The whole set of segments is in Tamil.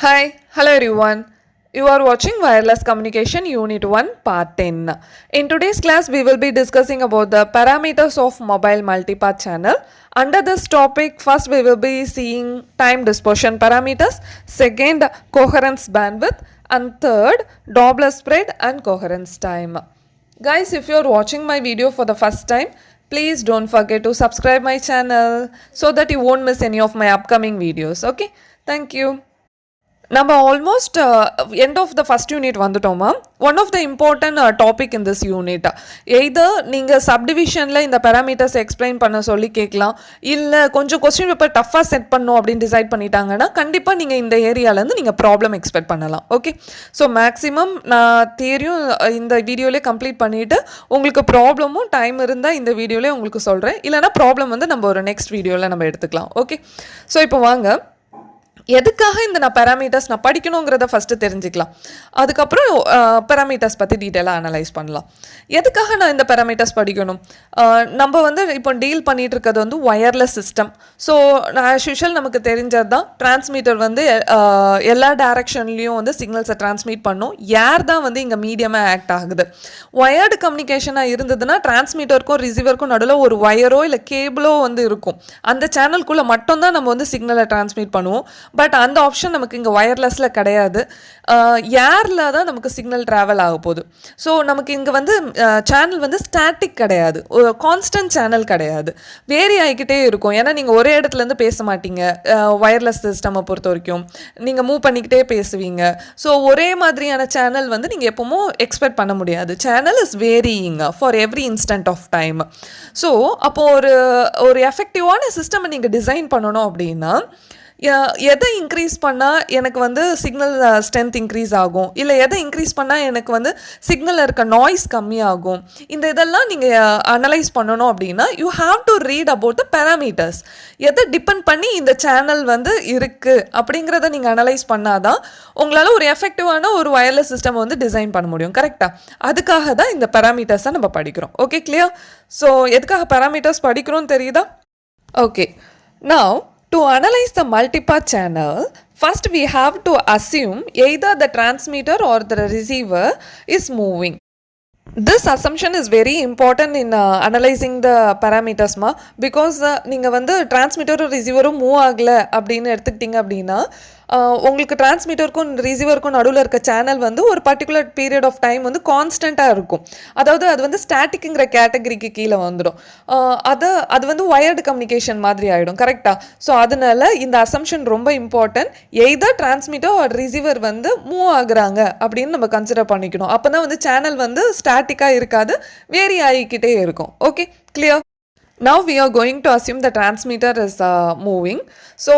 Hi, hello everyone. You are watching Wireless Communication Unit 1 Part 10. In today's class, we will be discussing about the parameters of mobile multipath channel. Under this topic, first we will be seeing time dispersion parameters, second coherence bandwidth, and third Doppler spread and coherence time. Guys, if you are watching my video for the first time, please don't forget to subscribe my channel so that you won't miss any of my upcoming videos. Okay, thank you. நம்ம almost end of the first unit வந்துட்டோமா. One of the important topic in this unit, either நீங்கள் சப்டிவிஷனில் இந்த பேராமீட்டர்ஸ் எக்ஸ்பிளைன் பண்ண சொல்லி கேட்கலாம், இல்லை கொஞ்சம் கொஸ்டின் பேப்பர் டஃப்பாக செட் பண்ணும் அப்படின்னு டிசைட் பண்ணிட்டாங்கன்னா கண்டிப்பாக நீங்கள் இந்த ஏரியாவிலேருந்து நீங்கள் ப்ராப்ளம் எக்ஸ்பெக்ட் பண்ணலாம். ஓகே, ஸோ மேக்ஸிமம் நான் தேரியும் இந்த வீடியோலேயே கம்ப்ளீட் பண்ணிவிட்டு உங்களுக்கு ப்ராப்ளமும் டைம் இருந்தால் இந்த வீடியோலேயே உங்களுக்கு சொல்கிறேன், இல்லைனா ப்ராப்ளம் வந்து நம்ம ஒரு நெக்ஸ்ட் வீடியோவில் நம்ம எடுத்துக்கலாம். ஓகே, ஸோ இப்போ வாங்க எதுக்காக இந்த பேராமீட்டர்ஸ் நான் படிக்கணுங்கிறத ஃபஸ்ட்டு தெரிஞ்சுக்கலாம். அதுக்கப்புறம் பேராமீட்டர்ஸ் பற்றி டீட்டெயிலாக அனலைஸ் பண்ணலாம். எதுக்காக நான் இந்த பேராமீட்டர்ஸ் படிக்கணும்? நம்ம வந்து இப்போ டீல் பண்ணிகிட்டு இருக்கிறது வந்து wireless system. So as usual நமக்கு தெரிஞ்சது தான், டிரான்ஸ்மீட்டர் வந்து எல்லா டைரக்ஷன்லேயும் வந்து சிக்னல்ஸை டிரான்ஸ்மிட் பண்ணும். ஏர் தான் வந்து இங்கே மீடியமாக ஆக்ட் ஆகுது. ஒயர்டு கம்யூனிகேஷனாக இருந்ததுன்னா டிரான்ஸ்மீட்டருக்கும் ரிசீவருக்கும் நடுவில் ஒரு ஒயரோ இல்லை கேபிளோ வந்து இருக்கும். அந்த சேனலுக்குள்ளே மட்டும்தான் நம்ம வந்து சிக்னலை டிரான்ஸ்மிட் பண்ணுவோம். பட் அந்த ஆப்ஷன் நமக்கு இங்கே ஒயர்லெஸில் கிடையாது. ஏரில் தான் நமக்கு சிக்னல் ட்ராவல் ஆக போகுது. ஸோ நமக்கு இங்கே வந்து சேனல் வந்து ஸ்டாட்டிக் கிடையாது, ஒரு கான்ஸ்டன்ட் சேனல் கிடையாது, வேரி ஆகிக்கிட்டே இருக்கும். ஏன்னா நீங்கள் ஒரே இடத்துலேருந்து பேச மாட்டீங்க. ஒயர்லெஸ் சிஸ்டமை பொறுத்த வரைக்கும் நீங்கள் மூவ் பண்ணிக்கிட்டே பேசுவீங்க. ஸோ ஒரே மாதிரியான சேனல் வந்து நீங்கள் எப்பவும் எக்ஸ்பெக்ட் பண்ண முடியாது. Channel is varying for every instant of time. So அப்போது ஒரு எஃபெக்டிவான சிஸ்டமை நீங்கள் டிசைன் பண்ணணும் அப்படின்னா எதை இன்க்ரீஸ் பண்ணால் எனக்கு வந்து சிக்னல் ஸ்ட்ரென்த் இன்க்ரீஸ் ஆகும், இல்லை எதை இன்க்ரீஸ் பண்ணால் எனக்கு வந்து சிக்னலில் இருக்க நாய்ஸ் கம்மியாகும், இந்த இதெல்லாம் நீங்கள் அனலைஸ் பண்ணணும் அப்படின்னா you have to read about the parameters. எதை டிபெண்ட் பண்ணி இந்த சேனல் வந்து இருக்குது அப்படிங்கிறத நீங்கள் அனலைஸ் பண்ணாதான் உங்களால் ஒரு எஃபெக்டிவான ஒரு ஒயர்லெஸ் சிஸ்டம் வந்து டிசைன் பண்ண முடியும். கரெக்டாக? அதுக்காக தான் இந்த பேராமீட்டர்ஸை நம்ம படிக்கிறோம். Okay, clear? ஸோ எதுக்காக பேராமீட்டர்ஸ் படிக்கிறோன்னு தெரியுதா? Okay, now to analyze the multipath channel, first we have to assume either the transmitter or the receiver is moving. This assumption is very important in analyzing the parameters ma, because நீங்கள் வந்து டிரான்ஸ்மிட்டரும் ரிசீவரும் மூவ் ஆகலை அப்படின்னு எடுத்துக்கிட்டிங்க அப்படின்னா உங்களுக்கு டிரான்ஸ்மிட்டருக்கும் ரிசீவருக்கும் நடுவில் இருக்க சேனல் வந்து ஒரு பர்டிகுலர் பீரியட் ஆஃப் டைம் வந்து கான்ஸ்டண்ட்டாக இருக்கும். அதாவது அது வந்து ஸ்டாட்டிக்குங்கிற கேட்டகரிக்கு கீழே வந்துடும். அது வந்து ஒயர்டு கம்யூனிகேஷன் மாதிரி ஆகிடும். கரெக்டாக? ஸோ அதனால இந்த அசம்ஷன் ரொம்ப important. Either transmitter or receiver வந்து மூவ் ஆகுறாங்க அப்படின்னு நம்ம கன்சிடர் பண்ணிக்கணும். அப்போ தான் வந்து சேனல் வந்து ஸ்டாட்டிக்காக இருக்காது, வேரி ஆகிக்கிட்டே இருக்கும். Okay, clear? Now we are going to assume the transmitter is moving. So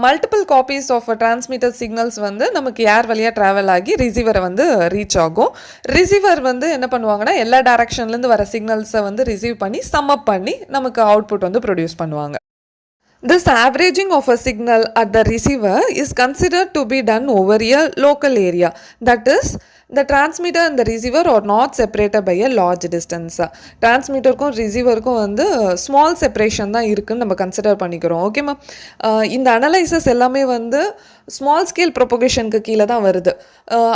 multiple copies of transmitter signals வந்து நமக்கு ஏர் வழியாக ட்ராவல் ஆகி ரிசீவரை வந்து ரீச் ஆகும். ரிசீவர் வந்து என்ன பண்ணுவாங்கன்னா எல்லா டைரக்ஷன்லேருந்து வர சிக்னல்ஸை வந்து ரிசீவ் பண்ணி சம் அப் பண்ணி நமக்கு அவுட்புட் வந்து ப்ரொடியூஸ் பண்ணுவாங்க. This averaging of a signal at the receiver is considered to be done over a local area. That is, the transmitter and the receiver are not separated by a large distance. டிரான்ஸ்மிட்டருக்கும் ரிசீவருக்கும் வந்து ஸ்மால் செப்பரேஷன் தான் இருக்குன்னு நம்ம கன்சிடர் பண்ணிக்கிறோம். ஓகேம்மா? இந்த அனலைசஸ் எல்லாமே வந்து ஸ்மால் ஸ்கேல் ப்ரொபகேஷனுக்கு கீழே தான் வருது.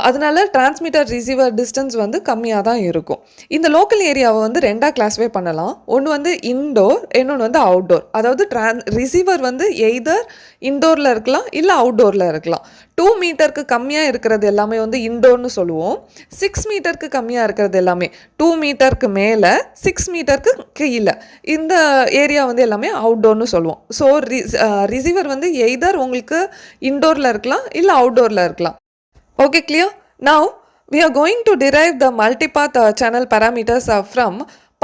அதனால டிரான்ஸ்மிட்டர் ரிசீவர் டிஸ்டன்ஸ் வந்து கம்மியாக தான் இருக்கும். இந்த லோக்கல் ஏரியாவை வந்து ரெண்டாக கிளாஸிஃபை பண்ணலாம். ஒன்று வந்து இன்டோர், இன்னொன்று வந்து அவுட்டோர். அதாவது ரிசீவர் வந்து எய்தர் இன்டோரில் இருக்கலாம் இல்லை அவுட்டோரில் இருக்கலாம். 2 மீட்டருக்கு கம்மியாக இருக்கிறது எல்லாமே வந்து இன்டோர்னு சொல்லுவோம். 6 மீட்டருக்கு கம்மியாக இருக்கிறது எல்லாமே 2 மீட்டருக்கு மேலே 6 மீட்டருக்கு கீழே இந்த ஏரியா வந்து எல்லாமே அவுட்டோர்னு சொல்லுவோம். ஸோ ரிசீவர் வந்து எய்தர் உங்களுக்கு இன்டோரில் இருக்கலாம் இல்லை அவுட்டோரில் இருக்கலாம். Okay, clear? Now we are going to derive the multipath channel parameters from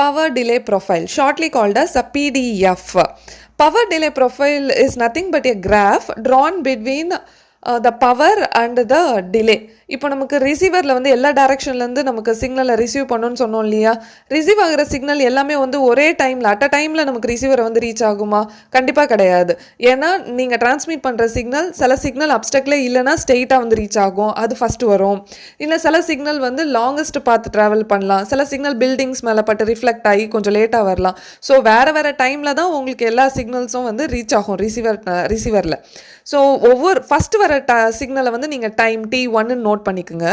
power delay profile, shortly called as a PDF. Power delay profile is nothing but a graph drawn between the power and the delay. இப்போ நமக்கு ரிசீவரில் வந்து எல்லா டைரக்ஷன்லேருந்து நமக்கு சிக்னலை ரிசீவ் பண்ணணும்னு சொன்னோம் இல்லையா? ரிசீவ் ஆகிற சிக்னல் எல்லாமே வந்து ஒரே டைமில் அட் அ டைமில் நமக்கு ரிசீவரை வந்து ரீச் ஆகுமா? கண்டிப்பாக கிடையாது. ஏன்னா நீங்கள் டிரான்ஸ்மிட் பண்ணுற சிக்னல் சில சிக்னல் அப்டக்கில் இல்லைனா ஸ்ட்ரெயிட்டாக வந்து ரீச் ஆகும், அது ஃபஸ்ட்டு வரும். இல்லை சில சிக்னல் வந்து லாங்கஸ்ட் பார்த்து ட்ராவல் பண்ணலாம், சில சிக்னல் பில்டிங்ஸ் மேலே பட்டு ரிஃப்ளெக்ட் ஆகி கொஞ்சம் லேட்டாக வரலாம். ஸோ வேறு டைமில் தான் உங்களுக்கு எல்லா சிக்னல்ஸும் வந்து ரீச் ஆகும் ரிசீவரில். ஸோ ஒவ்வொரு ஃபஸ்ட்டு வர வர சிக்னலை வந்து நீங்கள் டைம் T1 நோட் பண்ணிக்கோங்க.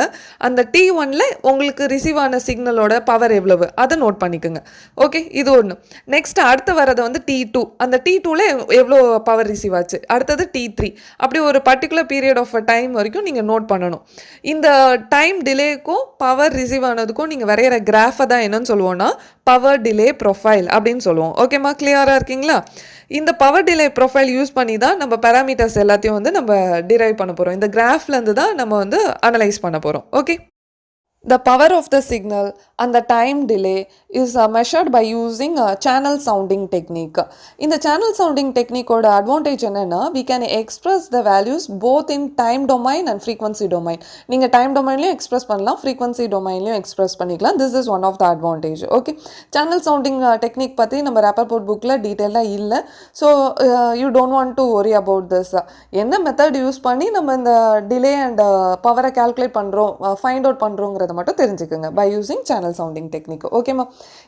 அந்த T1ல் உங்களுக்கு ரிசீவ் ஆன சிக்னலோட பவர் எவ்வளவு அதை நோட் பண்ணிக்கோங்க. ஓகே, இது ஒன்று. நெக்ஸ்ட் அடுத்து வரது வந்து T2. அந்த T2ல எவ்வளோ பவர் ரிசீவ் ஆச்சு. அடுத்தது T3. அப்படி ஒரு பர்டிகுலர் பீரியட் ஆஃப் டைம் வரைக்கும் நீங்கள் நோட் பண்ணணும். இந்த டைம் டிலேக்கும் பவர் ரிசீவ் ஆனதுக்கும் நீங்கள் வரைகிற கிராஃபை தான் என்னன்னு சொல்லுவோம்னா பவர் டிலே ப்ரொஃபைல் அப்படின்னு சொல்லுவோம். ஓகேம்மா, கிளியராக இருக்கீங்களா? இந்த பவர் டிலே ப்ரொஃபைல் யூஸ் பண்ணி தான் நம்ம பேராமீட்டர்ஸ் எல்லாத்தையும் வந்து நம்ம டிரைவ் பண்ண போகிறோம். இந்த கிராஃப்லேருந்து தான் நம்ம வந்து அனலைஸ் பண்ண போகிறோம். Okay, the power of the signal and the time delay is measured by using a channel sounding technique. In the channel sounding technique oda advantage enna we can express the values both in time domain and frequency domain. Neenga time domain liyum express pannalam, frequency domain liyum express panikalam. This is one of the advantage. Okay, channel sounding technique பத்தி நம்ம Rappaport bookல டீடைலா இல்ல. So you don't want to worry about this. என்ன மெத்தட் யூஸ் பண்ணி நம்ம இந்த டிலே அண்ட் பவரை கால்குலேட் பண்றோம், ஃபைண்ட் அவுட் பண்றோம்ங்கறது மட்டும் தெரிஞ்சுக்கங்க by using channel sounding technique. ஓகேமா,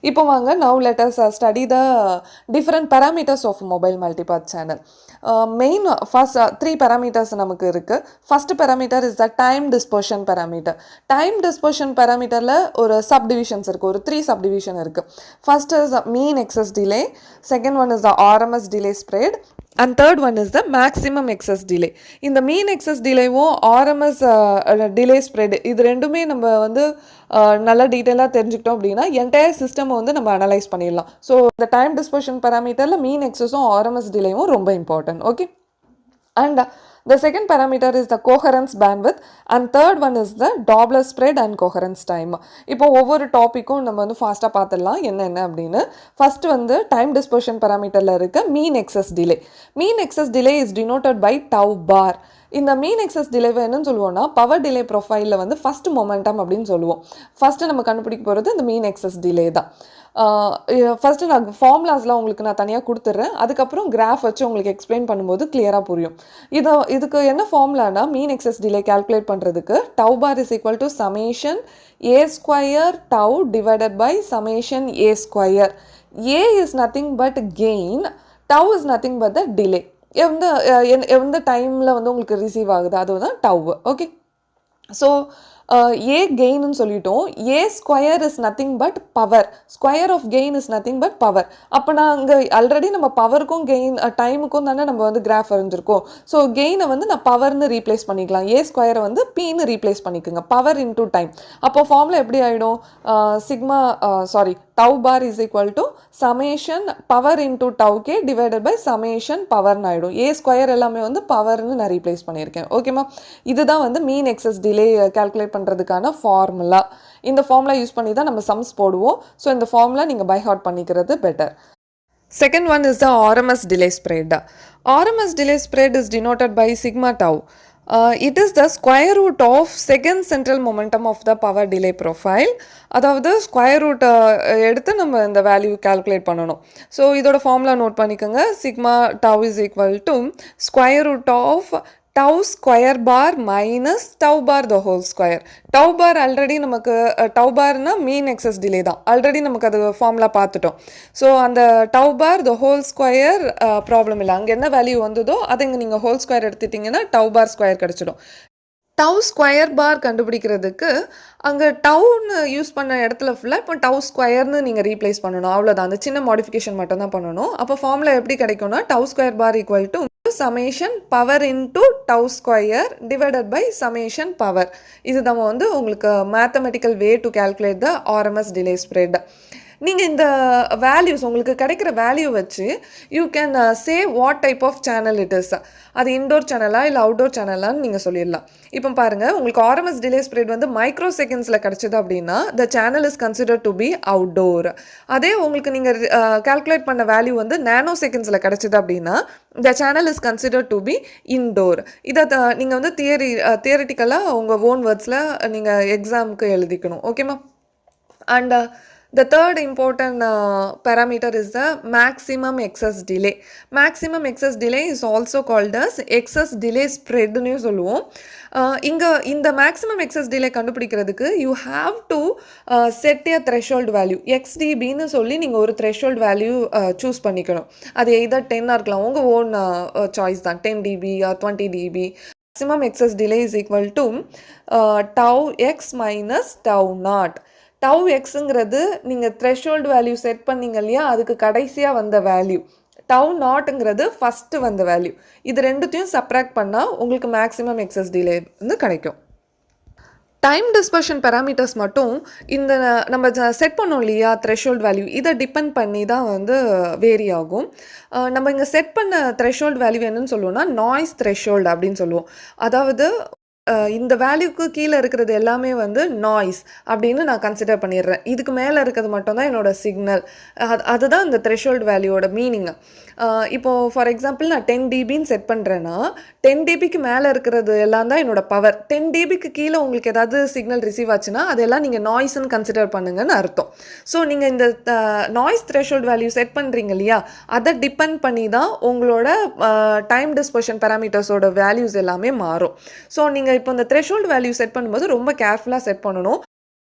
இப்போ வாங்க now let us study the different parameters of mobile multipath channel. Main first 3 parameters நமக்கு இருக்கு. First parameter is the time dispersion parameter. Time dispersion parameterல ஒரு subdivisions இருக்கு, ஒரு 3 subdivision இருக்கு. First is mean excess delay, second one is the RMS delay spread, and third one is the maximum excess delay. இந்த mean excess delay-வும் RMS delay spread இது ரெண்டுமே நம்ம வந்து நல்லா டீட்டெயிலாக தெரிஞ்சுக்கிட்டோம் அப்படின்னா என்டையர் சிஸ்டம் வந்து நம்ம அனலைஸ் பண்ணிடலாம். ஸோ இந்த டைம் டிஸ்பர்ஷன் பேராமீட்டரில் மீன் எக்ஸஸும் RMS டிலேயும் ரொம்ப important. Okay, and the second parameter is the coherence bandwidth and third one is the Doppler spread and coherence time. இப்போ ஒவ்வொரு டாப்பிக்கும் நம்ம வந்து ஃபாஸ்ட்டாக பார்த்துடலாம் என்ன அப்படின்னு. ஃபர்ஸ்ட் வந்து டைம் டிஸ்பர்ஷன் பேராமீட்டரில் இருக்க mean excess delay. Mean excess delay is denoted by tau bar. இந்த மீன் எக்ஸஸ் டிலேவை என்னன்னு சொல்லுவோம்னா பவர் டிலே ப்ரொஃபைலில் வந்து ஃபர்ஸ்ட் மொமெண்டம் அப்படின்னு சொல்லுவோம். ஃபர்ஸ்ட் நம்ம கண்டுபிடிக்க போகிறது இந்த மீன் எக்ஸஸ் டிலே தான். ஃபர்ஸ்ட்டு நான் ஃபார்முலாஸ்லாம் உங்களுக்கு நான் தனியாக கொடுத்துட்றேன். அதுக்கப்புறம் கிராஃப் வச்சு உங்களுக்கு எக்ஸ்பிளைன் பண்ணும்போது கிளியராக புரியும். இதுக்கு என்ன ஃபார்முலானா மீன் எக்ஸஸ் டிலே கால்குலேட் பண்ணுறதுக்கு tau bar is equal to summation a square tau divided by summation a square. A is nothing but gain, tau is nothing but the delay. எந்த டைமில் வந்து உங்களுக்கு ரிசீவ் ஆகுது அதுதான் டவ். ஓகே, ஸோ ஏ கெயின்னு சொல்லிட்டோம். A square is nothing but power. Square of gain is nothing but power. அப்போ நான் அங்கே ஆல்ரெடி நம்ம பவருக்கும் கெயின் டைமுக்கும் தானே நம்ம வந்து கிராஃப் வரைஞ்சிருக்கோம். ஸோ கெயினை வந்து நான் பவர்னு ரீப்ளேஸ் பண்ணிக்கலாம். ஏ ஸ்கொயரை வந்து பின்னு ரீப்ளேஸ் பண்ணிக்கோங்க. Power into time. அப்போ ஃபார்முலா எப்படி ஆகிடும்? tau bar is equal to summation power into tau k divided by summation power ஆயிடும். a ஸ்கொயர் எல்லாமே வந்து பவர்னு நான் ரீப்ளேஸ் பண்ணியிருக்கேன். ஓகேமா, இதுதான் வந்து மீன் எக்ஸஸ் டிலே கால்குலேட் பண்ணுறதுக்கான ஃபார்முலா. இந்த ஃபார்முலா யூஸ் பண்ணி தான் நம்ம சம்ஸ் போடுவோம். ஸோ இந்த ஃபார்முலா நீங்கள் பை ஹார்ட் பண்ணிக்கிறது better. Second one is the RMS delay spread. RMS delay spread is denoted by sigma tau. It is the square root of second central momentum of the power delay profile. அதாவது ஸ்கொயர் ரூட் எடுத்து நம்ம இந்த வேல்யூ கால்குலேட் பண்ணணும். ஸோ இதோட ஃபார்முலா நோட் பண்ணிக்கோங்க. Sigma tau is equal to square root of tau square bar minus tau bar the whole square. tau bar already நமக்கு tau barனா மீன் எக்ஸஸ் டிலே தான். ஆல்ரெடி நமக்கு அது ஃபார்முலா பார்த்துட்டோம். ஸோ அந்த tau bar the whole square problem இல்லை. அங்கே என்ன வேல்யூ வந்ததோ அதை இங்கே நீங்கள் ஹோல் ஸ்கொயர் எடுத்துட்டிங்கன்னா tau bar ஸ்கொயர் கிடச்சிடும். tau ஸ்கொயர் பார் கண்டுபிடிக்கிறதுக்கு அங்கே டவுன்னு யூஸ் பண்ண இடத்துல ஃபுல்லாக இப்போ tau ஸ்கொயர்னு நீங்கள் ரீப்ளேஸ் பண்ணணும். அவ்வளோதான், அந்த சின்ன மாடிஃபிகேஷன் மட்டும் தான் பண்ணணும். அப்போ ஃபார்முலா எப்படி கிடைக்கும்னா tau square bar equal to summation power into tau square divided by summation power. இது தான் வந்து உங்களுக்கு mathematical way to calculate the RMS delay spread. நீங்கள் இந்த வேல்யூஸ் உங்களுக்கு கிடைக்கிற வேல்யூ வச்சு you can say what type of channel it is. அது இன்டோர் சேனலா இல்லை அவுட்டோர் சேனலான்னு நீங்கள் சொல்லிடலாம். இப்போ பாருங்கள், உங்களுக்கு RMS delay spread வந்து மைக்ரோ செகண்ட்ஸில் கிடச்சிது அப்படின்னா the channel is consider to be outdoor. அதே உங்களுக்கு நீங்கள் கால்குலேட் பண்ண வேல்யூ வந்து நேனோ செகண்ட்ஸில் கிடச்சிது அப்படின்னா the channel is consider to be indoor. இதை நீங்கள் வந்து தியரிட்டிக்கலாக உங்கள் ஓன் வேர்ட்ஸில் நீங்கள் எக்ஸாமுக்கு எழுதிக்கணும். ஓகேம்மா? And the third important parameter is the maximum excess delay. Maximum excess delay is also called as excess delay spread னு சொல்லுவோம். இங்கே இந்த maximum excess delay கண்டுபிடிக்கிறதுக்கு you have to set a threshold value. XDBன்னு சொல்லி நீங்கள் ஒரு threshold value சூஸ் பண்ணிக்கணும். அது either 10 இருக்கலாம், உங்கள் ஓன் சாய்ஸ் தான். 10 dB or 20 dB maximum excess delay is equal to tau x minus tau naught. tau xங்கிறது நீங்கள் threshold வேல்யூ செட் பண்ணீங்க இல்லையா, அதுக்கு கடைசியாக வந்த வேல்யூ. tau நாட்ங்கிறது ஃபஸ்ட்டு வந்த வேல்யூ. இது ரெண்டுத்தையும் சப்ராக்ட் பண்ணால் உங்களுக்கு மேக்ஸிமம் எக்ஸஸ் டிலே வந்து கிடைக்கும். டைம் டிஸ்பர்ஷன் பேராமீட்டர்ஸ் மட்டும் இந்த நம்ம செட் பண்ணோம் இல்லையா த்ரெஷோல்ட் வேல்யூ, இதை டிபெண்ட் பண்ணி தான் வந்து வேரி ஆகும். நம்ம இங்கே செட் பண்ண த்ரெஷோல்ட் வேல்யூ என்னன்னு சொல்லுவோம்னா நாய்ஸ் த்ரெஷோல்டு அப்படின்னு சொல்லுவோம். அதாவது இந்த வேல்யூக்கு கீழே இருக்கிறது எல்லாமே வந்து நாய்ஸ் அப்படின்னு நான் கன்சிடர் பண்ணிடுறேன். இதுக்கு மேலே இருக்கிறது மட்டும்தான் என்னோடய சிக்னல். அதுதான் இந்த த்ரெஷோல்டு வேல்யூவோட மீனிங்கு. இப்போது ஃபார் எக்ஸாம்பிள் நான் 10 dBன்னு செட் பண்ணுறேன்னா 10 dBக்கு மேலே இருக்கிறது எல்லாம் தான் என்னோடய பவர். 10 dBக்கு கீழே உங்களுக்கு ஏதாவது சிக்னல் ரிசீவ் ஆச்சுன்னா அதெல்லாம் நீங்கள் நாய்ஸ்ன்னு கன்சிடர் பண்ணுங்கன்னு அர்த்தம். ஸோ நீங்கள் இந்த நாய்ஸ் த்ரெஷோல்டு வேல்யூ செட் பண்ணுறீங்க இல்லையா, அதை டிபெண்ட் பண்ணி தான் உங்களோட டைம் டிஸ்பர்ஷன் பேராமீட்டர்ஸோட வேல்யூஸ் எல்லாமே மாறும். ஸோ நீங்கள் இப்போ இந்த த்ரெஷோல்டு வேல்யூ செட் பண்ணும்போது ரொம்ப கேர்ஃபுல்லாக செட் பண்ணணும்.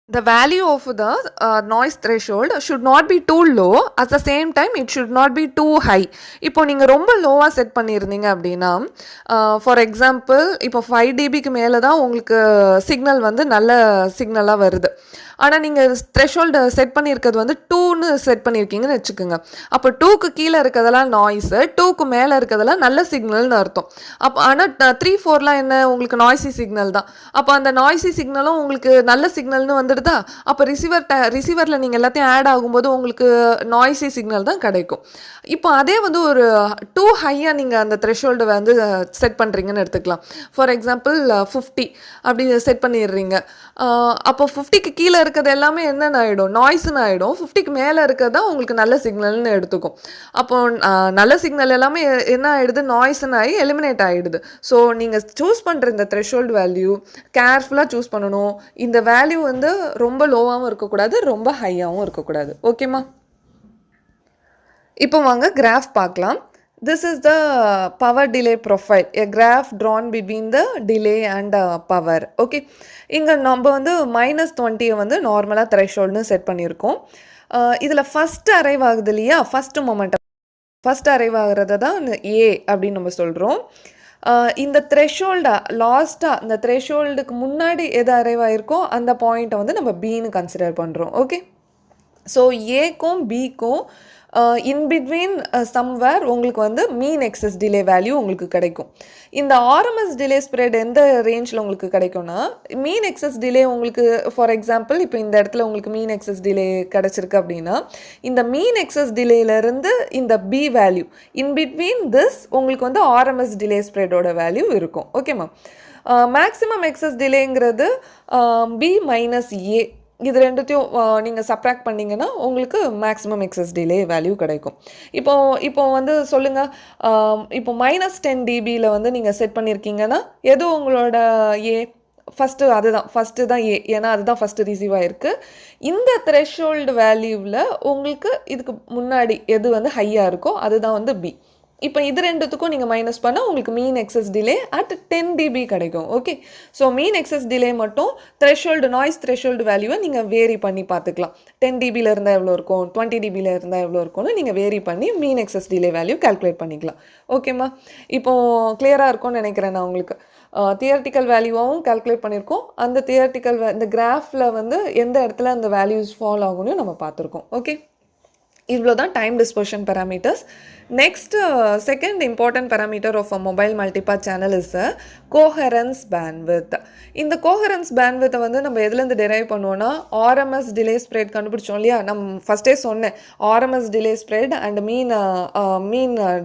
The value of the noise threshold should not be too low. At the same time, it should not be too high. இப்போ நீங்கள் ரொம்ப லோவாக செட் பண்ணியிருந்தீங்க அப்படின்னா, ஃபார் எக்ஸாம்பிள் இப்போ 5 dBக்கு மேலே தான் உங்களுக்கு சிக்னல் வந்து நல்ல சிக்னலாக வருது. ஆனால் நீங்கள் த்ரெஷோல்டு செட் பண்ணியிருக்கிறது வந்து 2ன்னு செட் பண்ணியிருக்கீங்கன்னு வச்சுக்கோங்க. அப்போ 2க்கு கீழே இருக்கிறதெல்லாம் நாய்ஸு, 2க்கு மேலே இருக்கிறதெல்லாம் நல்ல சிக்னல்னு அர்த்தம். அப்போ ஆனால் 3, 4லாம் என்ன உங்களுக்கு நாய்ஸி சிக்னல் தான். அப்போ அந்த நாய்ஸி சிக்னலும் உங்களுக்கு நல்ல சிக்னல்னு வந்துடுதா, அப்போ ரிசீவரில் நீங்கள் எல்லாத்தையும் ஆட் ஆகும்போது உங்களுக்கு நாய்ஸி சிக்னல் தான் கிடைக்கும். இப்போ அதே வந்து ஒரு 2 ஹையாக நீங்கள் அந்த த்ரெஷோல்டு வந்து செட் பண்ணுறீங்கன்னு எடுத்துக்கலாம். ஃபார் எக்ஸாம்பிள் 50 அப்படி செட் பண்ணிடுறீங்க. அப்போ 50க்கு கீழே இருக்கிறது எல்லாமே என்னென்ன ஆகிடும், நாய்ஸ்ன்னு ஆகிடும். 50க்கு மேலே இருக்கிறது தான் உங்களுக்கு நல்ல சிக்னல்னு எடுத்துக்கும். அப்போ நல்ல சிக்னல் எல்லாமே என்ன ஆகிடுது, நாய்ஸ்ன்னு ஆகி எலிமினேட் ஆகிடுது. ஸோ நீங்கள் சூஸ் பண்ணுற இந்த த்ரெஷோல்டு வேல்யூ கேர்ஃபுல்லாக சூஸ் பண்ணணும். இந்த வேல்யூ வந்து ரொம்ப லோவாகவும் இருக்கக்கூடாது, ரொம்ப ஹையாகவும் இருக்கக்கூடாது. ஓகேம்மா? இப்போ வாங்க கிராஃப் பார்க்கலாம். This is the power delay profile, a graph drawn between the delay and power. Okay, இங்கே நம்ம வந்து -20 வந்து நார்மலாக த்ரெஷோல்டுன்னு செட் பண்ணியிருக்கோம். இதில் ஃபஸ்ட்டு அரைவ் ஆகுது இல்லையா, ஃபஸ்ட்டு மொமெண்டம், ஃபஸ்ட்டு அரைவ் ஆகிறத தான் ஏ அப்படின்னு நம்ம சொல்கிறோம். இந்த த்ரெஷோல்டாக லாஸ்ட்டாக இந்த த்ரெஷோல்டுக்கு முன்னாடி எது அரைவ் ஆகிருக்கோ அந்த பாயிண்ட்டை வந்து நம்ம பின்னு கன்சிடர் பண்ணுறோம். ஓகே, ஸோ ஏக்கும் பிக்கும் இன்பிட்வீன் சம்வேர் உங்களுக்கு வந்து மீன் எக்ஸஸ் டிலே வேல்யூ உங்களுக்கு கிடைக்கும். இந்த ஆர்எம்எஸ் டிலே ஸ்ப்ரெட் எந்த ரேஞ்சில் உங்களுக்கு கிடைக்கும்னா, மீன் எக்ஸஸ் டிலே உங்களுக்கு ஃபார் எக்ஸாம்பிள் இப்போ இந்த இடத்துல உங்களுக்கு மீன் எக்ஸஸ் டிலே கிடச்சிருக்கு அப்படின்னா, இந்த மீன் எக்ஸஸ் டிலேலேருந்து இந்த பி வேல்யூ இன்பிட்வீன் திஸ் உங்களுக்கு வந்து ஆர்எம்எஸ் டிலே ஸ்ப்ரெடோட வேல்யூ இருக்கும். ஓகேம்மா? மேக்ஸிமம் எக்ஸஸ் டிலேங்கிறது பி மைனஸ் ஏ, இது ரெண்டுத்தையும் நீங்கள் சப்ராக்ட் பண்ணிங்கன்னா உங்களுக்கு மேக்ஸிமம் எக்ஸஸ் டிலே வேல்யூ கிடைக்கும். இப்போ வந்து சொல்லுங்கள், இப்போ -10 dBயில் வந்து நீங்கள் செட் பண்ணியிருக்கீங்கன்னா எது உங்களோட ஏ? ஃபஸ்ட்டு தான் ஏ, ஏன்னா அதுதான் ஃபஸ்ட்டு ரிசீவ் ஆகிருக்கு. இந்த த்ரெஷோல்டு வேல்யூவில் உங்களுக்கு இதுக்கு முன்னாடி எது வந்து ஹையாக இருக்கோ அதுதான் வந்து பி. இப்போ இது ரெண்டுத்துக்கும் நீங்கள் மைனஸ் பண்ணால் உங்களுக்கு மீன் எக்ஸஸ் டிலே அட் 10 dB கிடைக்கும். ஓகே, ஸோ மீன் எக்ஸஸ் டிலே மட்டும் த்ரெஷோல்டு நாய்ஸ் த்ரெஷோல்டு வேல்யூவை நீங்கள் வேரி பண்ணி பார்த்துக்கலாம். 10 dBயில் இருந்தால் எவ்வளோ இருக்கும், 20 dBயில் இருந்தால் எவ்வளோ இருக்கும்னு நீங்கள் வேரி பண்ணி மீன் எக்ஸஸ் டிலே வேல்யூ கால்குலேட் பண்ணிக்கலாம். ஓகேம்மா? இப்போது கிளியராக இருக்கும்னு நினைக்கிறேன். நான் உங்களுக்கு தியரட்டிக்கல் வேல்யூவாகவும் கால்குலேட் பண்ணியிருக்கோம். அந்த தியரட்டிக்கல் இந்த கிராஃபில் வந்து எந்த இடத்துல அந்த வேல்யூஸ் ஃபால் ஆகும்னு நம்ம பார்த்துருக்கோம். ஓகே, இவ்வளோ தான் time dispersion parameters. Next, second important parameter of a mobile multipath channel is the coherence bandwidth. இந்த coherence bandwidth வந்து நம்ம எதுலேருந்து derive பண்ணுவோம்னா, RMS delay spread கண்டுபிடிச்சோம் இல்லையா, நம்ம ஃபஸ்ட்டே சொன்னேன் RMS delay spread and mean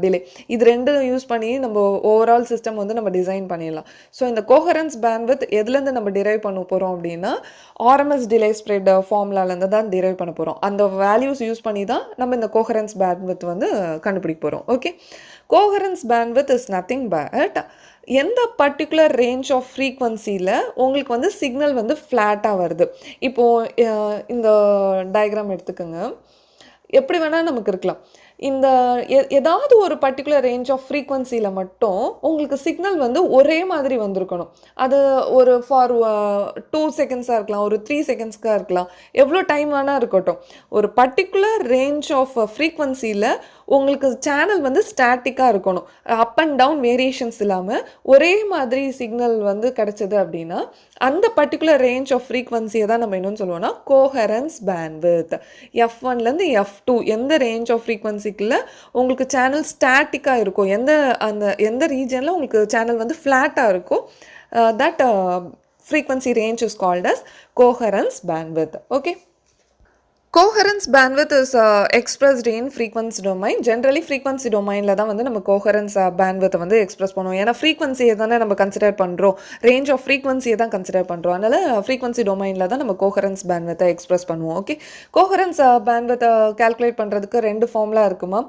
delay, இது ரெண்டு யூஸ் பண்ணி நம்ம ஓவரால் சிஸ்டம் வந்து நம்ம டிசைன் பண்ணிடலாம். ஸோ இந்த coherence bandwidth எதுலேருந்து நம்ம derive பண்ண போகிறோம் அப்படின்னா, RMS delay spread ஃபார்முலாலேருந்து தான் derive பண்ண போகிறோம். அந்த வேல்யூஸ் யூஸ் பண்ணி தான் நம்ம இந்த coherence bandwidth வந்து கண்டுபிடிக்க போகிறோம். Okay, coherence bandwidth is nothing but எந்த பர்டிகுலர் ரேஞ்ச் ஆஃப் ஃப்ரீக்வன்சியில் உங்களுக்கு வந்து சிக்னல் வந்து ஃப்ளாட்டாக வருது. இப்போது இந்த டயக்ராம் எடுத்துக்கோங்க, எப்படி வேணால் நமக்கு இருக்கலாம். இந்த ஏதாவது ஒரு பர்டிகுலர் ரேஞ்ச் ஆஃப் ஃப்ரீக்வன்சியில் மட்டும் உங்களுக்கு சிக்னல் வந்து ஒரே மாதிரி வந்திருக்கணும். அது ஒரு ஃபார் 2 செகண்ட்ஸாக இருக்கலாம், ஒரு 3 செகண்ட்ஸ்க்காக இருக்கலாம், எவ்வளோ டைம் வேணால் இருக்கட்டும். ஒரு பர்டிகுலர் ரேஞ்ச் ஆஃப் ஃப்ரீக்வன்சியில் உங்களுக்கு சேனல் வந்து ஸ்டாட்டிக்காக இருக்கணும். அப் அண்ட் டவுன் வேரியேஷன்ஸ் இல்லாமல் ஒரே மாதிரி சிக்னல் வந்து கிடச்சிது அப்படின்னா அந்த பர்டிகுலர் ரேஞ்ச் ஆஃப் ஃப்ரீக்வன்சியை தான் நம்ம என்னன்னு சொல்லுவோம்னா கோஹரன்ஸ் பேண்ட்வித். F1லேருந்து F2 எந்த ரேஞ்ச் ஆஃப் ஃப்ரீக்வன்சிக்குள்ள உங்களுக்கு சேனல் ஸ்டாட்டிக்காக இருக்கும், எந்த ரீஜனில் உங்களுக்கு சேனல் வந்து ஃப்ளாட்டாக இருக்கும், that frequency range is called as coherence bandwidth. Okay. Coherence bandwidth is expressed in frequency domain. Generally frequency domainல தான் வந்து நம்ம coherence bandwidth வந்து எக்ஸ்பிரஸ் பண்ணுவோம். ஏன்னா ஃப்ரீக்வன்சியை தானே நம்ம கன்சிடர் பண்ணுறோம், ரேஞ்ச் ஆஃப் ஃப்ரீக்வன்சியை தான் கன்சிடர் பண்ணுறோம். அதனால் ஃப்ரீக்வன்சி டொமைனில் தான் நம்ம coherence bandwidth எக்ஸ்பிரஸ் பண்ணுவோம். ஓகே, coherence bandwidth கால்குலேட் பண்ணுறதுக்கு 2 ஃபார்முலா இருக்குமா.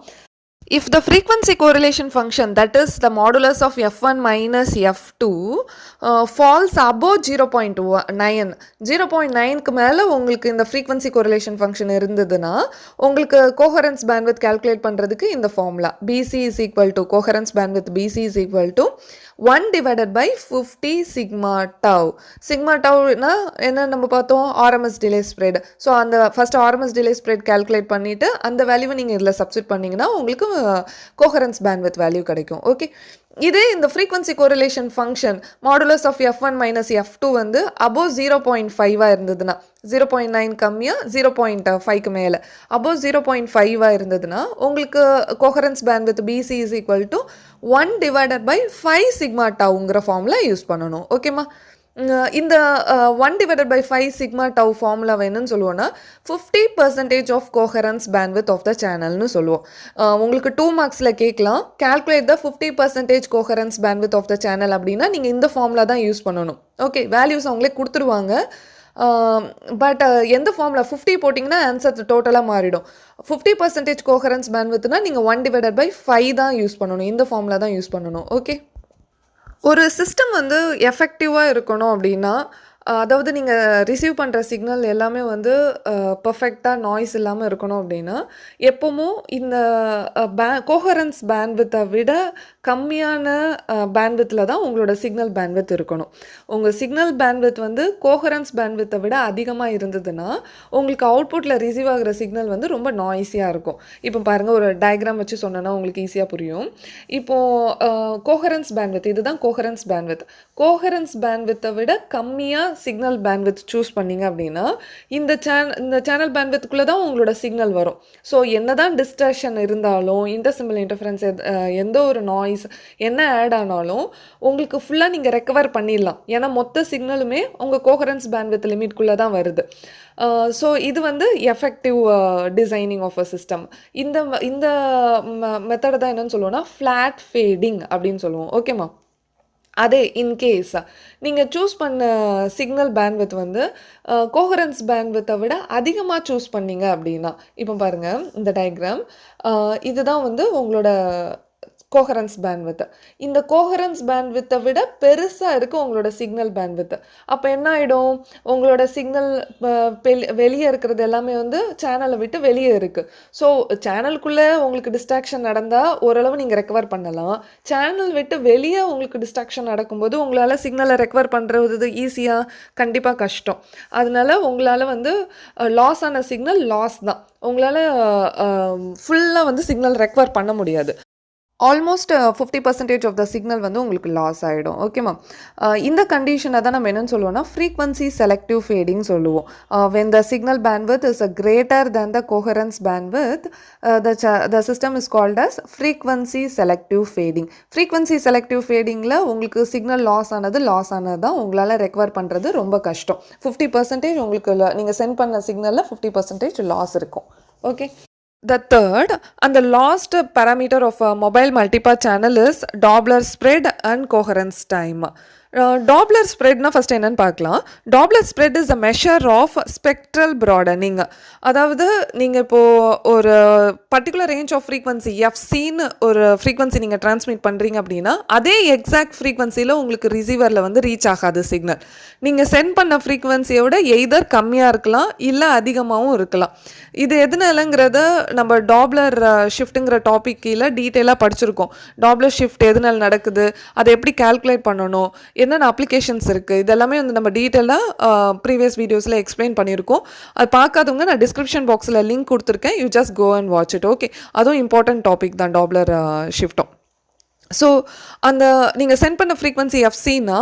If the frequency correlation function, that is the modulus of F1 minus F2 falls above 0.9, 0.9க்கு மேலே உங்களுக்கு இந்த frequency correlation function இருந்ததுன்னா உங்களுக்கு coherence bandwidth calculate பண்ணுறதுக்கு இந்த formula BC is equal to coherence bandwidth BC is equal to 1 divided by 50 sigma tau. Sigma tau என்ன நம்ம பார்த்தோம், RMS delay spread. ஸோ அந்த first RMS delay spread calculate பண்ணிவிட்டு அந்த வேல்யூவை நீங்கள் இதில் சப்ஸ்டிட் பண்ணிங்கன்னா உங்களுக்கு coherence bandwidth வேல்யூ கிடைக்கும். ஓகே, இதே இந்த frequency correlation function modulus of F1 minus F2 வந்து above 0.5 இருந்ததுன்னா, 0.9 கம்மியாக 0.5க்கு மேலே above 0.5 இருந்ததுன்னா உங்களுக்கு coherence bandwidth BC is equal to 1 divided by 5 sigma tauங்கிற ஃபார்முலா யூஸ் பண்ணணும். ஓகேம்மா, இந்த 1 divided by 5 sigma tau formula என்னன்னு சொல்லுவோன்னா 50% of coherence bandwidth of the சேனல்னு சொல்லுவோம். உங்களுக்கு 2 மார்க்ஸில் கேட்கலாம், calculate the 50% coherence bandwidth of the channel அப்படின்னா நீங்கள் இந்த ஃபார்முலா தான் யூஸ் பண்ணணும். ஓகே, வேல்யூஸ் அவங்களே கொடுத்துருவாங்க. பட் எந்த ஃபார்முலா 50 போட்டிங்கன்னா ஆன்சர் டோட்டலாக மாறிடும். 50% கோஹரன்ஸ் பேண்ட்வித்னா நீங்கள் 1 divided by 5 தான் யூஸ் பண்ணணும், இந்த ஃபார்முலா தான் யூஸ் பண்ணணும். ஓகே, ஒரு சிஸ்டம் வந்து எஃபெக்டிவாக இருக்கணும் அப்படின்னா, அதாவது நீங்கள் ரிசீவ் பண்ணுற சிக்னல் எல்லாமே வந்து பர்ஃபெக்டாக நாய்ஸ் இல்லாமல் இருக்கணும் அப்படின்னா எப்போவும் இந்த கோஹரன்ஸ் பேண்ட்வித்தை விட கம்மியான பேண்ட்வித்தில் தான் உங்களோட சிக்னல் பேண்ட்வித் இருக்கணும். உங்கள் சிக்னல் பேண்ட்வித் வந்து கோஹரன்ஸ் பேண்ட்வித்தை விட அதிகமாக இருந்ததுன்னா உங்களுக்கு அவுட்புட்டில் ரிசீவ் ஆகிற சிக்னல் வந்து ரொம்ப நாய்ஸியாக இருக்கும். இப்போ பாருங்கள், ஒரு டயக்ராம் வச்சு சொன்னேன்னா உங்களுக்கு ஈஸியாக புரியும். இப்போது கோஹரன்ஸ் பேண்ட்வித், இதுதான் கோஹரன்ஸ் பேண்ட்வித். கோஹரன்ஸ் பேண்ட்வித்தை விட கம்மியாக சிக்னல் பேண்ட்வித் சூஸ் பண்ணிங்க அப்படின்னா இந்த சேனல் பேண்ட்வித்துக்குள்ளே தான் உங்களோட சிக்னல் வரும். ஸோ என்ன தான் டிஸ்ட்ராக்ஷன் இருந்தாலும், இன்டர்சிம்பிள் இன்டர்ஃபரன்ஸ், எந்த ஒரு நாய்ஸ் என்ன ஆட் ஆனாலும் உங்களுக்கு ஃபுல்லாக நீங்கள் ரெக்கவர் பண்ணிடலாம். ஏன்னா மொத்த சிக்னலுமே உங்கள் கோஹரன்ஸ் பேண்ட்வித் லிமிட்குள்ளே தான் வருது. ஸோ இது வந்து effective designing of a system. இந்த மெத்தடை தான் என்னன்னு சொல்லுவோம்னா ஃப்ளாட் ஃபேடிங் அப்படின்னு சொல்லுவோம். ஓகேம்மா, அதே இன்கேஸ் நீங்கள் சூஸ் பண்ண சிக்னல் பேண்ட்வித் வந்து கோஹரன்ஸ் பேண்ட்வித்தை விட அதிகமாக சூஸ் பண்ணிங்க அப்படின்னா, இப்போ பாருங்கள் இந்த டயக்ராம், இதுதான் வந்து உங்களோட கோஹரன்ஸ் பேண்ட்வித். இந்த கோஹரன்ஸ் பேண்ட்வித்தை விட பெருசாக இருக்குது உங்களோட சிக்னல் பேண்ட்வித். அப்போ என்ன ஆகிடும், உங்களோட சிக்னல் வெளியே இருக்கிறது எல்லாமே வந்து சேனலை விட்டு வெளியே இருக்குது. ஸோ சேனலுக்குள்ளே உங்களுக்கு டிஸ்ட்ராக்ஷன் நடந்தால் ஓரளவு நீங்கள் ரெக்கவர் பண்ணலாம். சேனல் விட்டு வெளியே உங்களுக்கு டிஸ்ட்ராக்ஷன் நடக்கும்போது உங்களால் சிக்னலை ரெக்கவர் பண்ணுறது ஈஸியாக கண்டிப்பாக கஷ்டம். அதனால உங்களால் வந்து லாஸ் ஆன சிக்னல் லாஸ் தான், உங்களால் ஃபுல்லாக வந்து சிக்னல் ரெக்கவர் பண்ண முடியாது. ஆல்மோஸ்ட் 50% ஆஃப் த சிக்னல் வந்து உங்களுக்கு லாஸ் ஆகிடும். ஓகேம்மா, இந்த கண்டிஷனை தான் நம்ம என்னென்னு சொல்லுவோம்னா ஃப்ரீக்வன்சி செலக்டிவ் ஃபேடிங் சொல்லுவோம். When the signal bandwidth is greater than the coherence bandwidth, the system is called as frequency selective fading. Frequency selective ஃபேடிங்கில் உங்களுக்கு சிக்னல் லாஸ் ஆனது தான் உங்களால் ரெக்கவர் பண்ணுறது ரொம்ப கஷ்டம். 50% உங்களுக்கு நீங்கள் சென்ட் பண்ண சிக்னலில் 50% லாஸ் இருக்கும். Okay, the third and the last parameter of a mobile multipath channel is Doppler spread and coherence time. Doppler ஸ்ப்ரெட்னா ஃபஸ்ட் என்னன்னு பார்க்கலாம். Doppler spread is a measure of spectral broadening. அதாவது நீங்கள் இப்போது ஒரு பர்டிகுலர் ரேஞ்ச் ஆஃப் ஃப்ரீக்வன்சி எஃப்சின்னு ஒரு ஃப்ரீக்வன்சி நீங்கள் ட்ரான்ஸ்மிட் பண்ணுறீங்க அப்படின்னா அதே எக்ஸாக்ட் ஃப்ரீக்வன்சியில் உங்களுக்கு ரிசீவரில் வந்து ரீச் ஆகாது சிக்னல். நீங்கள் சென்ட் பண்ண ஃப்ரீக்வன்சியோட எய்தர் கம்மியாக இருக்கலாம் இல்லை அதிகமாகவும் இருக்கலாம். இது எதனாலங்கிறத நம்ம டாப்லர் ஷிஃப்ட்டுங்கிற டாபிக் கீழே டீட்டெயிலாக படிச்சிருக்கோம். டாப்லர் ஷிஃப்ட் எதனால் நடக்குது, அதை எப்படி கால்குலேட் பண்ணணும், என்னென்ன அப்ளிகேஷன்ஸ் இருக்குது, இதெல்லாமே வந்து நம்ம டீட்டெயிலாக ப்ரீவியஸ் வீடியோஸில் எக்ஸ்பிளைன் பண்ணியிருக்கோம். அது பார்க்காதவங்க நான் டிஸ்கிரிப்ஷன் பாக்ஸில் லிங்க் கொடுத்துருக்கேன். You just go and watch it. Okay, அதுவும் இம்பார்ட்டன்ட் டாபிக் தான் டாப்லர் ஷிஃப்ட்டும். ஸோ அந்த நீங்கள் சென்ட் பண்ண ஃப்ரீக்வன்சி எஃப்சின்னா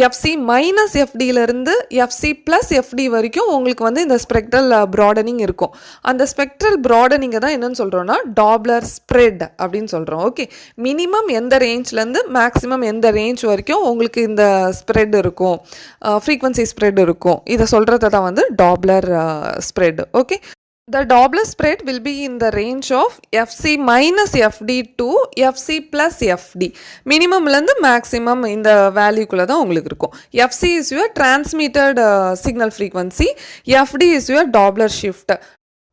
எஃப்சி மைனஸ் எஃப்டியிலேருந்து எஃப்சி ப்ளஸ் எஃப்டி வரைக்கும் உங்களுக்கு வந்து இந்த ஸ்பெக்ட்ரல் ப்ராடனிங் இருக்கும். அந்த ஸ்பெக்ட்ரல் ப்ராடனிங்கை தான் என்னென்னு சொல்கிறோன்னா டாப்லர் ஸ்ப்ரெட் அப்படின்னு சொல்கிறோம். ஓகே, மினிமம் எந்த ரேஞ்ச்லேருந்து மேக்ஸிமம் எந்த ரேஞ்ச் வரைக்கும் உங்களுக்கு இந்த ஸ்ப்ரெட் இருக்கும், ஃப்ரீக்வன்சி ஸ்ப்ரெட் இருக்கும், இதை சொல்கிறது தான் வந்து Doppler spread. Okay, the Doppler spread will be in the range of Fc minus Fd to Fc plus Fd. Minimum லந்து maximum இந்த வேல்யூக்குள்ள தான் உங்களுக்கு இருக்கும். Fc is your transmitted signal frequency. Fd is your Doppler shift.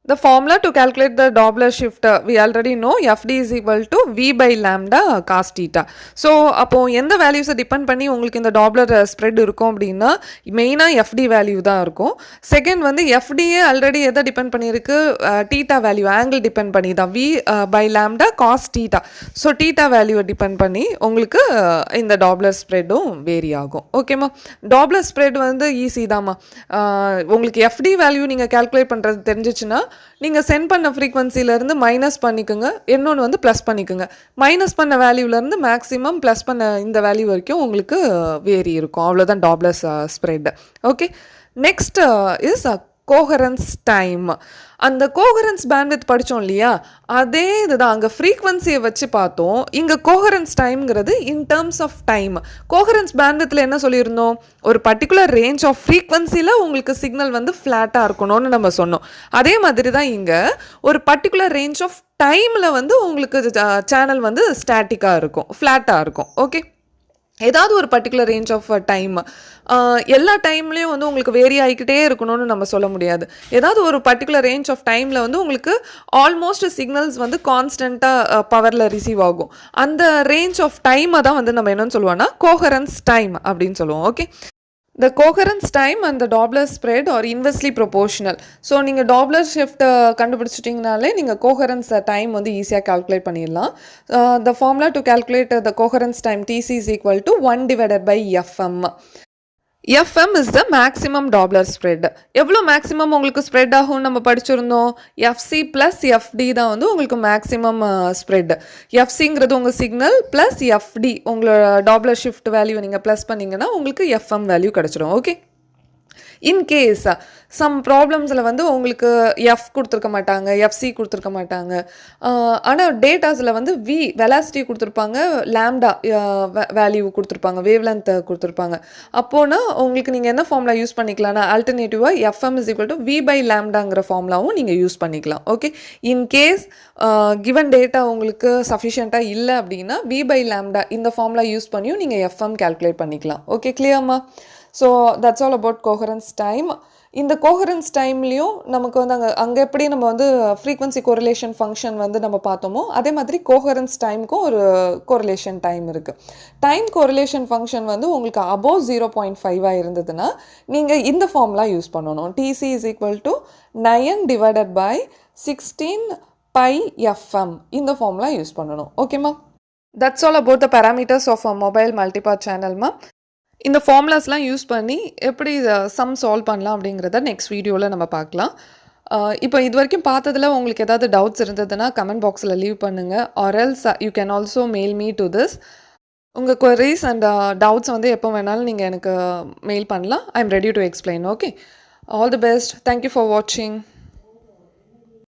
The formula to calculate the Doppler shift, we already know Fd is equal to V by lambda cos theta. So, அப்போ எந்த வேல்யூஸை டிபெண்ட் பண்ணி உங்களுக்கு இந்த டாப்லர் ஸ்ப்ரெட் இருக்கும் அப்படின்னா மெயினாக எஃப்டி வேல்யூ தான் இருக்கும். செகண்ட் வந்து எஃப்டியே ஆல்ரெடி எதை டிபெண்ட் பண்ணியிருக்கு, டீட்டா வேல்யூ ஆங்கிள் டிபெண்ட் பண்ணி தான் V by lambda cos theta. So theta வேல்யூவை டிபெண்ட் பண்ணி உங்களுக்கு இந்த டாப்லர் ஸ்ப்ரெட்டும் வேரி ஆகும். ஓகேம்மா, டாப்லர் ஸ்ப்ரெட் வந்து ஈஸி தாம்மா. உங்களுக்கு எஃப்டி வேல்யூ நீங்கள் கால்குலேட் பண்ணுறது தெரிஞ்சிச்சுன்னா நீங்கள் சென்ட் பண்ண ஃப்ரீக்வன்சிலேருந்து மைனஸ் பண்ணிக்கோங்க, இன்னொன்று வந்து ப்ளஸ் பண்ணிக்கோங்க. மைனஸ் பண்ண வேல்யூலேருந்து மேக்ஸிமம் ப்ளஸ் பண்ண இந்த வேல்யூ வரைக்கும் உங்களுக்கு வேரி இருக்கும். அவ்வளோதான் Doppler spread. Okay, next is coherence time. அந்த கோஹரன்ஸ் பேண்ட்வித் படித்தோம் இல்லையா, அதே இதுதான். அங்கே ஃப்ரீக்வன்சியை வச்சு பார்த்தோம், இங்கே கோஹரன்ஸ் டைம்ங்கிறது in terms of time. Coherence பேண்ட்வித்தில் என்ன சொல்லியிருந்தோம், ஒரு பர்டிகுலர் ரேஞ்ச் ஆஃப் ஃப்ரீக்வன்சியில் உங்களுக்கு சிக்னல் வந்து ஃப்ளாட்டாக இருக்கணும்னு நம்ம சொன்னோம். அதே மாதிரி தான் இங்கே ஒரு பர்டிகுலர் ரேஞ்ச் ஆஃப் டைமில் வந்து உங்களுக்கு சேனல் வந்து ஸ்டாட்டிக்காக இருக்கும், ஃப்ளாட்டாக இருக்கும். ஓகே, ஏதாவது ஒரு பர்டிகுலர் ரேஞ்ச் ஆஃப் டைம், எல்லா டைம்லேயும் வந்து உங்களுக்கு வேரி ஆகிக்கிட்டே இருக்கணும்னு நம்ம சொல்ல முடியாது. ஏதாவது ஒரு பர்டிகுலர் ரேஞ்ச் ஆஃப் டைமில் வந்து உங்களுக்கு ஆல்மோஸ்ட் சிக்னல்ஸ் வந்து கான்ஸ்டண்ட்டாக பவரில் ரிசீவ் ஆகும். அந்த ரேஞ்ச் ஆஃப் டைமை தான் வந்து நம்ம என்னன்னு சொல்லுவோம்னா கோஹரன்ஸ் டைம் அப்படின்னு சொல்லுவோம். Okay, the coherence time and the Doppler spread are inversely proportional. So நீங்கள் டாப்லர் ஷிஃப்ட் கண்டுபிடிச்சிட்டிங்கனாலே நீங்கள் கோஹரன்ஸ் டைம் வந்து ஈஸியாக கால்குலேட் பண்ணிடலாம். the formula to calculate the coherence time TC is equal to 1 divided by FM. FM is the maximum Doppler spread. எவ்வளோ மேக்ஸிமம் உங்களுக்கு ஸ்ப்ரெட் ஆகும் நம்ம படிச்சிருந்தோம். எஃப்சி ப்ளஸ் எஃப்டி தான் வந்து உங்களுக்கு மேக்ஸிமம் ஸ்ப்ரெட். எஃப்சிங்கிறது உங்கள் சிக்னல் ப்ளஸ் எஃப்டி உங்களோட டாப்லர் ஷிஃப்ட் வேல்யூ நீங்கள் ப்ளஸ் பண்ணிங்கன்னா உங்களுக்கு எஃப்எம் வேல்யூ கிடச்சிடும். ஓகே, இன்கேஸ் சம் ப்ராப்ளம்ஸில் வந்து உங்களுக்கு எஃப் கொடுத்துருக்க மாட்டாங்க, எஃப்சி கொடுத்துருக்க மாட்டாங்க, ஆனால் டேட்டாஸில் வந்து வெலாசிட்டி கொடுத்துருப்பாங்க, லேம்டா வேல்யூ கொடுத்துருப்பாங்க, வேவ் லென்த் கொடுத்துருப்பாங்க. அப்போனா உங்களுக்கு நீங்கள் என்ன ஃபார்முலா யூஸ் பண்ணிக்கலாம்னா ஆல்டர்னேட்டிவாக FM is equal to V by லேம்டாங்கிற ஃபார்முலாவும் நீங்கள் யூஸ் பண்ணிக்கலாம். ஓகே, இன்கேஸ் கிவன் டேட்டா உங்களுக்கு சஃபிஷியண்ட்டாக இல்லை அப்படின்னா வி பை லேம்டா இந்த ஃபார்முலா யூஸ் பண்ணியும் நீங்கள் எஃப்எம் கால்குலேட் பண்ணிக்கலாம். ஓகே, கிளியர்மா? So that's all about coherence time. இந்த கோஹரன்ஸ் டைம்லேயும் நமக்கு வந்து அங்கே எப்படி நம்ம வந்து ஃப்ரீக்வன்சி கோரிலேஷன் ஃபங்க்ஷன் வந்து நம்ம பார்த்தோமோ அதே மாதிரி கோஹரன்ஸ் டைமுக்கும் ஒரு கோரிலேஷன் டைம் இருக்குது. டைம் கோரிலேஷன் ஃபங்க்ஷன் வந்து உங்களுக்கு அபோவ் 0.5 இருந்ததுன்னா நீங்கள் இந்த ஃபார்முலா யூஸ் பண்ணணும். TC is equal to 9 divided by 16 by FM இந்த ஃபார்முலா யூஸ் பண்ணணும். ஓகேம்மா, that's all about the parameters of mobile multipath சேனல்மா. இந்த ஃபார்முலாஸ்லாம் யூஸ் பண்ணி எப்படி சம் சால்வ் பண்ணலாம் அப்படிங்கிறத நெக்ஸ்ட் வீடியோவில் நம்ம பார்க்கலாம். இப்போ இது வரைக்கும் பார்த்ததில் உங்களுக்கு ஏதாவது டவுட்ஸ் இருந்ததுன்னா கமெண்ட் பாக்ஸில் லீவ் பண்ணுங்கள். Or else you can also mail me to this. உங்கள் queries அண்ட் டவுட்ஸ் வந்து எப்போ வேணாலும் நீங்கள் எனக்கு மெயில் பண்ணலாம். I am ready to explain. Okay, all the best. Thank you for வாட்சிங்.